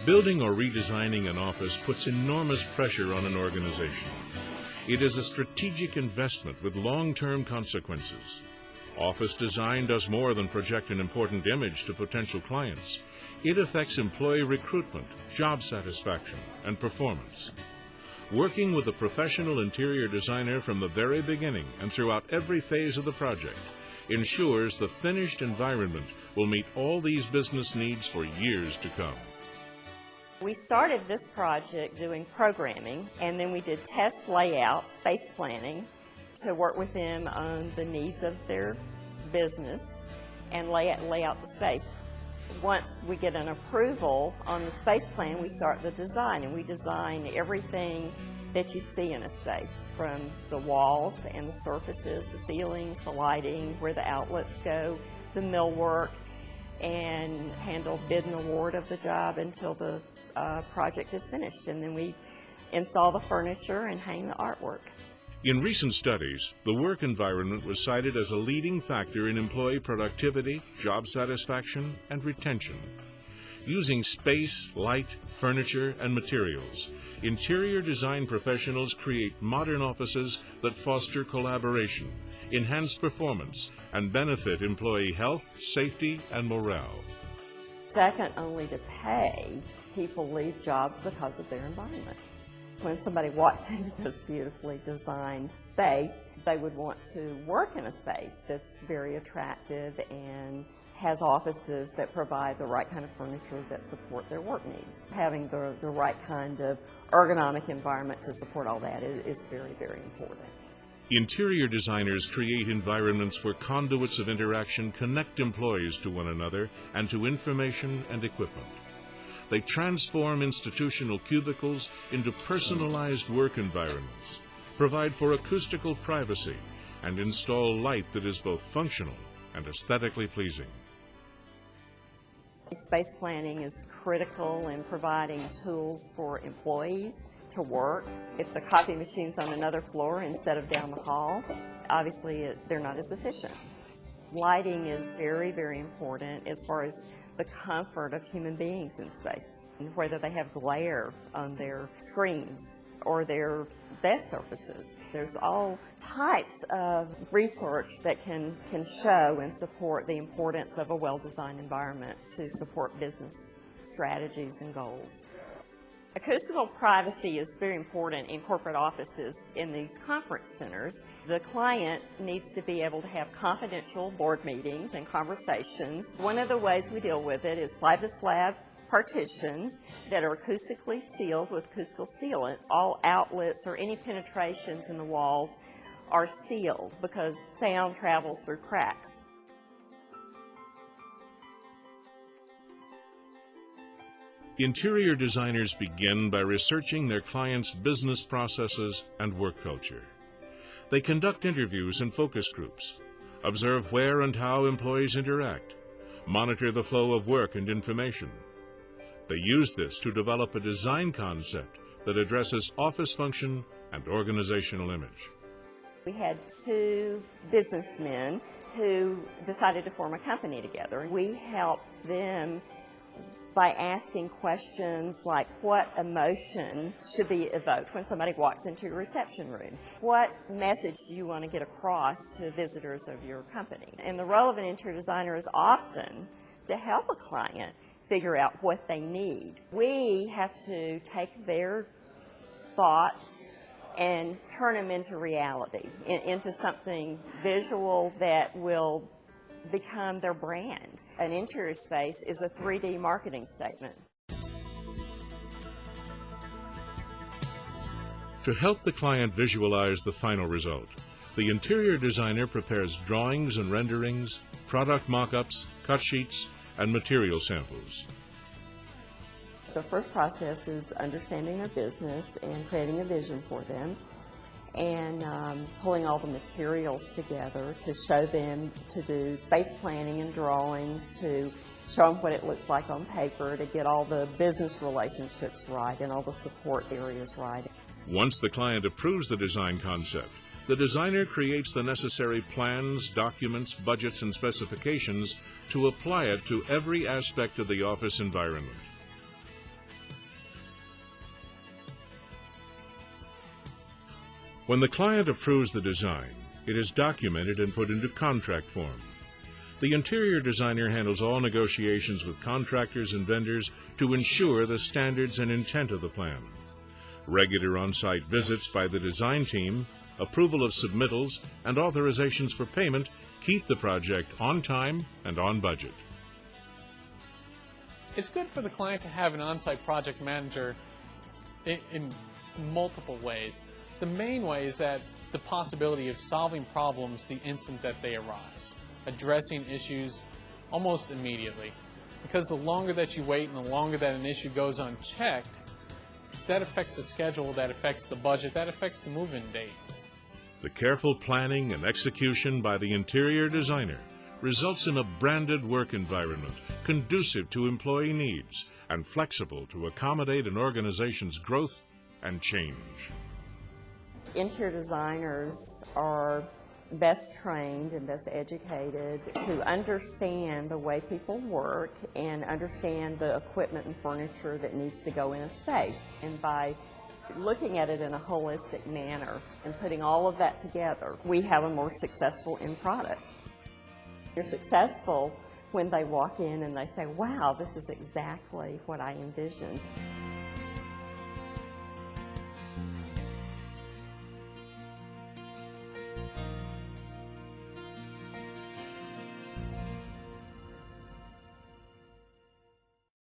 Building or redesigning an office puts enormous pressure on an organization. It is a strategic investment with long-term consequences. Office design does more than project an important image to potential clients. It affects employee recruitment, job satisfaction, and performance. Working with a professional interior designer from the very beginning and throughout every phase of the project ensures the finished environment will meet all these business needs for years to come. We started this project doing programming, and then we did test layout, space planning, to work with them on the needs of their business and lay out the space. Once we get an approval on the space plan, we start the design, and we design everything that you see in a space, from the walls and the surfaces, the ceilings, the lighting, where the outlets go, the millwork, and handle bid and award of the job until the project is finished. And then we install the furniture and hang the artwork. In recent studies, the work environment was cited as a leading factor in employee productivity, job satisfaction, and retention. Using space, light, furniture, and materials, interior design professionals create modern offices that foster collaboration, enhance performance, and benefit employee health, safety, and morale. Second only to pay, people leave jobs because of their environment. When somebody walks into this beautifully designed space, they would want to work in a space that's very attractive and has offices that provide the right kind of furniture that support their work needs. Having the right kind of ergonomic environment to support all that is very, very important. Interior designers create environments where conduits of interaction connect employees to one another and to information and equipment. They transform institutional cubicles into personalized work environments, provide for acoustical privacy, and install light that is both functional and aesthetically pleasing. Space planning is critical in providing tools for employees to work. If the copy machine's on another floor instead of down the hall, obviously they're not as efficient. Lighting is very, very important as far as the comfort of human beings in space, whether they have glare on their screens or their desk surfaces. There's all types of research that can show and support the importance of a well-designed environment to support business strategies and goals. Acoustical privacy is very important in corporate offices in these conference centers. The client needs to be able to have confidential board meetings and conversations. One of the ways we deal with it is slab-to-slab partitions that are acoustically sealed with acoustical sealants. All outlets or any penetrations in the walls are sealed because sound travels through cracks. Interior designers begin by researching their clients' business processes and work culture. They conduct interviews and focus groups, observe where and how employees interact, monitor the flow of work and information. They use this to develop a design concept that addresses office function and organizational image. We had two businessmen who decided to form a company together. We helped them by asking questions like, what emotion should be evoked when somebody walks into your reception room? What message do you want to get across to visitors of your company? And the role of an interior designer is often to help a client figure out what they need. We have to take their thoughts and turn them into reality, into something visual that will become their brand. An interior space is a 3D marketing statement. To help the client visualize the final result, the interior designer prepares drawings and renderings, product mock-ups, cut sheets, and material samples. The first process is understanding their business and creating a vision for them, and pulling all the materials together to show them, to do space planning and drawings, to show them what it looks like on paper, to get all the business relationships right and all the support areas right. Once the client approves the design concept, the designer creates the necessary plans, documents, budgets, and specifications to apply it to every aspect of the office environment. When the client approves the design, it is documented and put into contract form. The interior designer handles all negotiations with contractors and vendors to ensure the standards and intent of the plan. Regular on-site visits by the design team, approval of submittals, and authorizations for payment keep the project on time and on budget. It's good for the client to have an on-site project manager in multiple ways. The main way is that the possibility of solving problems the instant that they arise, addressing issues almost immediately. Because the longer that you wait and the longer that an issue goes unchecked, that affects the schedule, that affects the budget, that affects the move-in date. The careful planning and execution by the interior designer results in a branded work environment conducive to employee needs and flexible to accommodate an organization's growth and change. Interior designers are best trained and best educated to understand the way people work and understand the equipment and furniture that needs to go in a space. And by looking at it in a holistic manner and putting all of that together, we have a more successful end product. You're successful when they walk in and they say, wow, this is exactly what I envisioned.